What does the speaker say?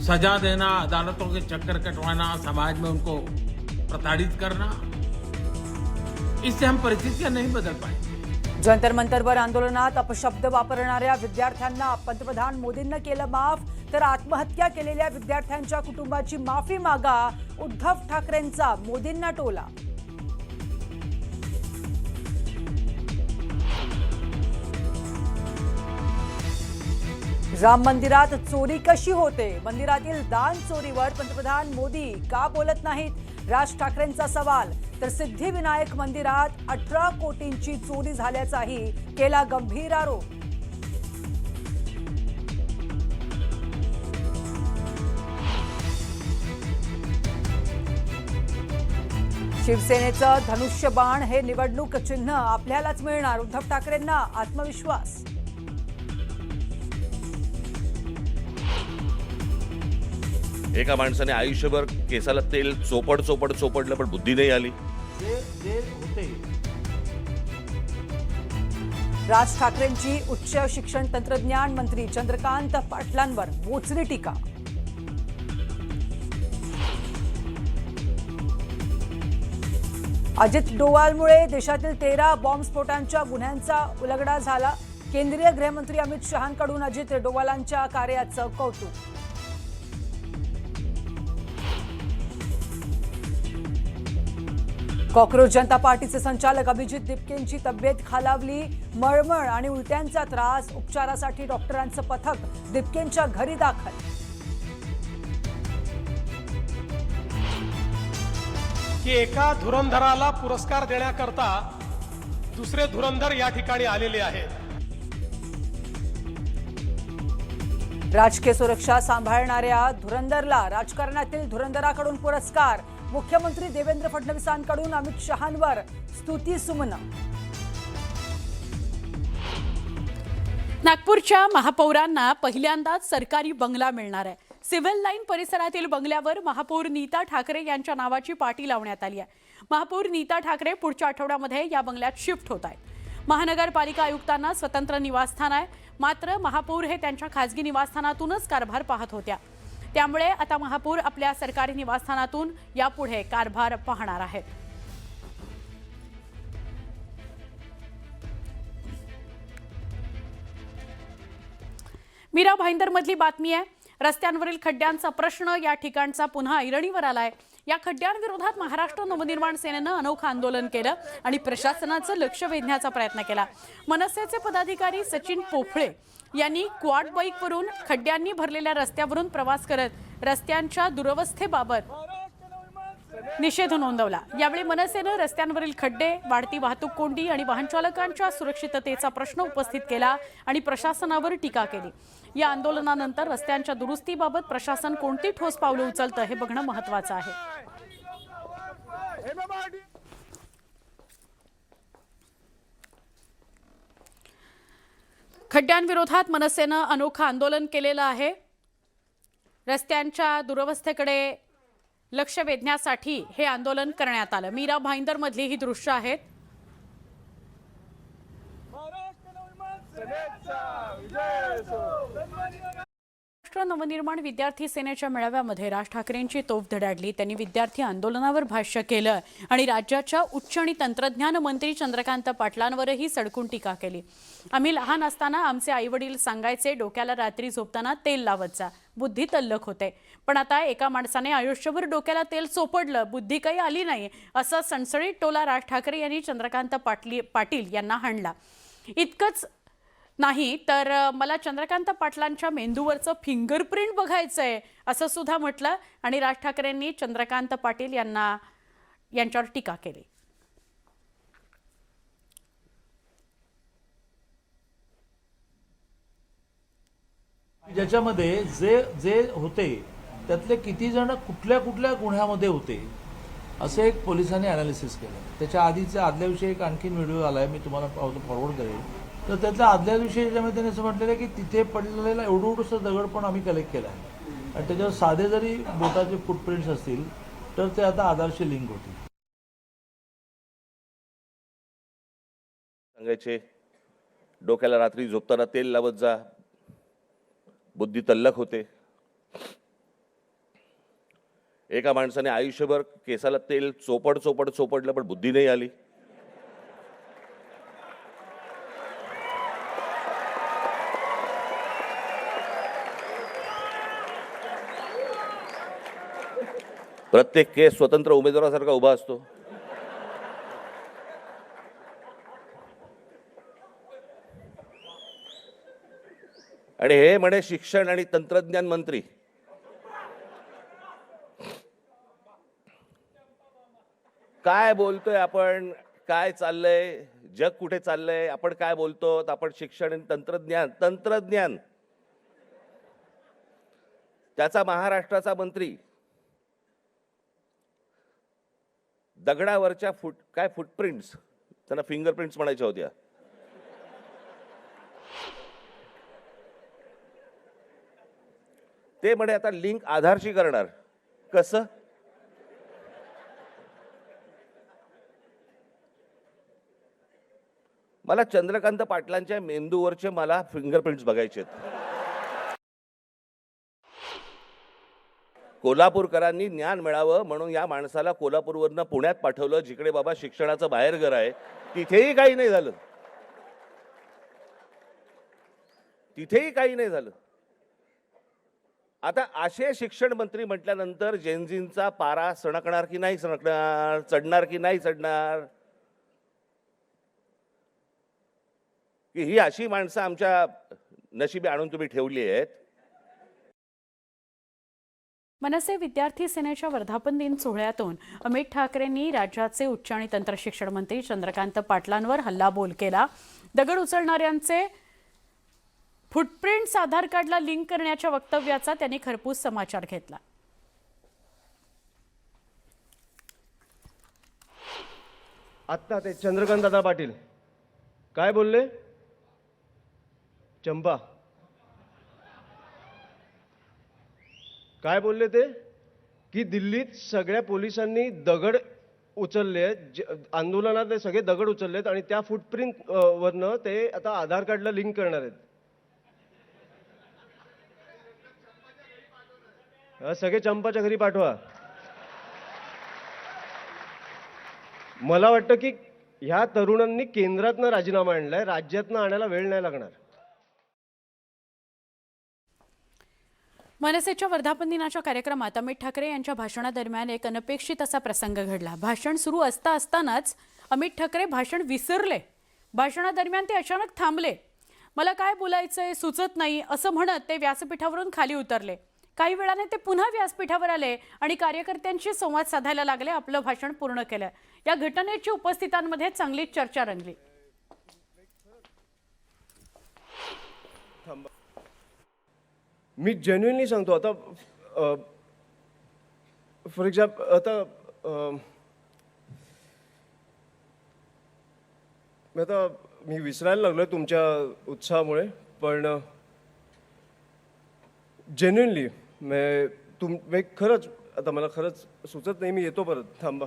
सजा देना, अदालतों के चक्कर कटवाना, समाज में उनको प्रताड़ित करना, इससे हम परिस्थितियां नहीं बदल पाएंगे। जंतर मंतरवर आंदोलनात अपशब्द वापरणाऱ्या विद्यार्थ्यांना पंतप्रधान मोदींना केलं माफ, तर आत्महत्या केलेल्या विद्यार्थ्यांच्या कुटुंबाची माफी मागा, उद्धव ठाकरेंचा मोदींना टोला। राम मंदिरात चोरी कशी होते? मंदिरातील दान चोरीवर पंतप्रधान मोदी का बोलत नाहीत? राज ठाकरेंचा सवाल। तर सिद्धिविनायक मंदिरात 18 कोटींची चोरी झाल्याचाही केला गंभीर आरोप। शिवसेनेचं धनुष्यबाण हे निवडणूक चिन्ह आपल्यालाच मिळणार, उद्धव ठाकरेंना आत्मविश्वास। एका माणसाने आयुष्यभर केसाला तेल चोपडलं पण बुद्धी नाही आली। राज ठाकरेंची उच्च शिक्षण तंत्रज्ञान मंत्री चंद्रकांत पाटलांवर बोचरी टीका। अजित डोवालमुळे देशातील 13 बॉम्बस्फोटांच्या गुन्ह्यांचा उलगडा झाला। केंद्रीय गृहमंत्री अमित शहांकडून अजित डोवालांच्या कार्याचं कौतुक। कॉकरोच जनता पार्टीचे संचालक अभिजित दिपकेंची तब्येत खालावली, मळमळ आणि उलट्यांचा त्रास, उपचारासाठी डॉक्टरांचं पथक दिपकेंच्या घरी दाखल। की एका धुरंधराला पुरस्कार देण्याकरता दुसरे धुरंधर या ठिकाणी आलेले आहेत। राजकीय सुरक्षा सांभाळणाऱ्या धुरंधरला राजकारणातील धुरंधराकडून पुरस्कार, मुख्यमंत्री देवेंद्र फडणवीसांकडून अमित शहांवर स्तुतीसुमनं। नागपूरच्या महापौरांना पहिल्यांदाच सरकारी बंगला मिळणार आहे। सिव्हिल लाईन परिसरातील बंगल्यावर महापौर नीता ठाकरे यांच्या नावाची पाटी लावण्यात आली आहे। महापौर नीता ठाकरे पुढच्या आठवड्यामध्ये या बंगल्यात शिफ्ट होत आहेत। महानगरपालिका आयुक्तांना स्वतंत्र निवासस्थान आहे, मात्र महापौर हे त्यांच्या खासगी निवासस्थानातूनच कारभार पाहत होत्या। त्यामुळे आता महापौर आपल्या सरकारी निवासस्थानातून यापुढे कारभार पाहणार आहेत। मीरा भाईंदरमधली बातमी आहे। रस्त्यांवरील खड्ड्यांचा प्रश्न या ठिकाणचा पुन्हा ऐरणीवर आलाय। या खड्ड्यांविरोधात महाराष्ट्र नवनिर्माण सेनेनं अनोखं आंदोलन केलं आणि प्रशासनाचं लक्ष वेधण्याचा प्रयत्न केला। मनसेचे पदाधिकारी सचिन पोफळे यांनी क्वाड बाईकवरून खड्ड्यांनी भरलेल्या रस्त्यावरून प्रवास करत रस्त्यांच्या दुरवस्थेबाबत निषेध नोंदवला। यावेळी मनसेनं रस्त्यांवरील खड्डे, वाढती वाहतूक कोंडी आणि वाहनचालकांच्या सुरक्षिततेचा प्रश्न उपस्थित केला आणि प्रशासनावर टीका केली। या आंदोलनानंतर रस्त्यांच्या दुरुस्तीबाबत प्रशासन कोणती ठोस पावलं उचलतं हे बघणं महत्त्वाचं आहे। खड्ड्यांविरोधात मनसेनं अनोखं आंदोलन केलेलं आहे। रस्त्यांच्या दुरवस्थेकडे लक्ष वेधण्यासाठी हे आंदोलन करण्यात आलं। मीरा भाईंदरमधली ही दृश्य आहेत। महाराष्ट्र नवनिर्माण विद्यार्थी सेनेच्या मेळाव्यामध्ये राज ठाकरेंची तोफ धडाडली। त्यांनी विद्यार्थी आंदोलनावर भाष्य केलं आणि राज्याच्या उच्च आणि तंत्रज्ञान मंत्री चंद्रकांत पाटलांवरही सडकून टीका केली। आम्ही लहान असताना आमचे आईवडील सांगायचे, डोक्याला रात्री झोपताना तेल लावत जा, बुद्धी तल्लख होते। पण आता एका माणसाने आयुष्यभर डोक्याला तेल चोपडलं, बुद्धी काही आली नाही, असा सणसणीत टोला राज ठाकरे यांनी चंद्रकांत पाटील यांना हाणला। इतकंच नाही तर मला चंद्रकांत पाटलांच्या मेंदूवरचं फिंगरप्रिंट बघायचंय असं सुद्धा म्हटलं आणि राज ठाकरेंनी चंद्रकांत पाटील यांच्यावर टीका केली। ज्याच्यामध्ये जे जे होते त्यातले किती जण कुठल्या कुठल्या गुन्ह्यामध्ये होते असं एक पोलिसांनी ॲनालिसिस केलं। त्याच्या आदल्या दिवशी एक आणखीन व्हिडिओ आला आहे, मी तुम्हाला फॉरवर्ड करेन। तर त्यातल्या आदल्या दिवशी ज्याच्यामध्ये त्यांनी असं म्हटलेलं आहे की तिथे पडलेला एवढंसं दगड पण आम्ही कलेक्ट केला आहे आणि त्याच्यावर साधे जरी बोटाचे फुटप्रिंट्स असतील तर ते आता आधारशी लिंक होतील। सांगायचे, डोक्याला रात्री झोपताना तेल लावत जा, बुद्धी तल्लख होते। एका माणसाने आयुष्यभर केसाला तेल चोपडलं पण बुद्धी नाही आली. प्रत्येक केस स्वतंत्र उमेदवारासारखा उभा असतो. आणि हे म्हणे शिक्षण आणि तंत्रज्ञान मंत्री. काय बोलतोय आपण, काय चाललंय, जग कुठे चाललंय, आपण काय बोलतो, आपण शिक्षण आणि तंत्रज्ञान त्याचा महाराष्ट्राचा मंत्री दगडावरच्या फुटप्रिंट्स, त्यांना फिंगरप्रिंट्स म्हणायच्या होत्या, ते म्हणे आता लिंक आधारशी करणार. कसं? मला चंद्रकांत पाटलांच्या मेंदूवरचे मला फिंगरप्रिंट्स बघायचे आहेत. कोल्हापूरकरांनी ज्ञान मिळावं म्हणून या माणसाला कोल्हापूरवरनं पुण्यात पाठवलं, जिकडे बाबा शिक्षणाचं बाहेरघर आहे. तिथेही काही नाही झालं. आता असे शिक्षण मंत्री म्हटल्यानंतर जेनझींचा पारा सणकणार की नाही सणकणार, चढणार की नाही चढणार, की ही अशी माणसं आमच्या नशिबी आणून तुम्ही ठेवली आहेत. मनसे विद्यार्थी सेनेच्या वर्धापन दिन सोहळ्यातून अमित ठाकरेंनी राज्याचे उच्च आणि तंत्र शिक्षण मंत्री चंद्रकांत पाटलांवर हल्लाबोल केला. दगड उचलणाऱ्यांचे फुटप्रिंट्स आधार कार्डला लिंक करण्याच्या वक्तव्याचा त्यांनी खरपूस समाचार घेतला. आत्ता ते चंद्रकांत दादा पाटील काय बोलले? चंपा काय बोलले ते? की दिल्लीत सगळ्या पोलिसांनी दगड उचलले, आंदोलनात ते सगळे दगड उचललेत आणि त्या फुटप्रिंट वरनं ते आता आधार कार्डला लिंक करणार आहेत. सगळे चंपाच्या घरी पाठवा. मला वाटतं की ह्या तरुणांनी केंद्रातनं राजीनामा आणलाय, राज्यातनं आणायला वेळ नाही लागणार. मनसेच्या वर्धापन दिनाच्या कार्यक्रमात अमित ठाकरे यांच्या भाषणादरम्यान एक अनपेक्षित असा प्रसंग घडला. भाषण सुरू असतानाच अमित ठाकरे भाषण विसरले. भाषणादरम्यान ते अचानक थांबले. मला काय बोलायचंय सुचत नाही असं म्हणत ते व्यासपीठावरून खाली उतरले. काही वेळाने ते पुन्हा व्यासपीठावर आले आणि कार्यकर्त्यांशी संवाद साधायला लागले. आपलं भाषण पूर्ण केलं. या घटनेची उपस्थितांमध्ये चांगलीच चर्चा रंगली. मी जेन्युइनली सांगतो, आता फॉर एक्झाम्पल आता मी विसरायला लागलोय तुमच्या उत्साहामुळे, पण जेन्युइनली खरंच आता मला खरंच सुचत नाही. मी येतो परत, थांबा.